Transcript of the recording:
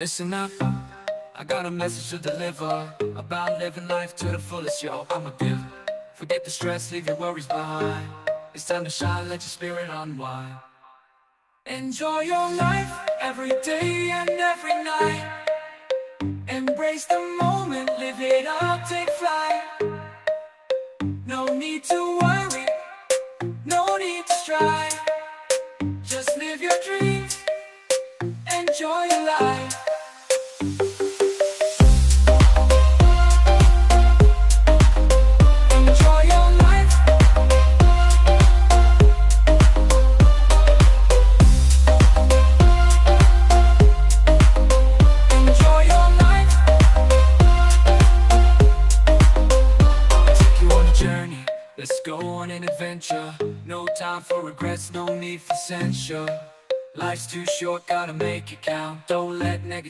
Listen up, I got a message to deliver about living life to the fullest, yo, I'm a giver. Forget the stress, leave your worries behind. It's time to shine, let your spirit unwind. Enjoy your life, every day and every night. Embrace the moment, live it up, take flight. No need to worry, no need to strive. Just live your dreams, enjoy your life. Enjoy your life. Enjoy your life. Take you on a journey, let's go on an adventure. No time for regrets, no need for censure. Life's too short, gotta make it count. Don't let negativity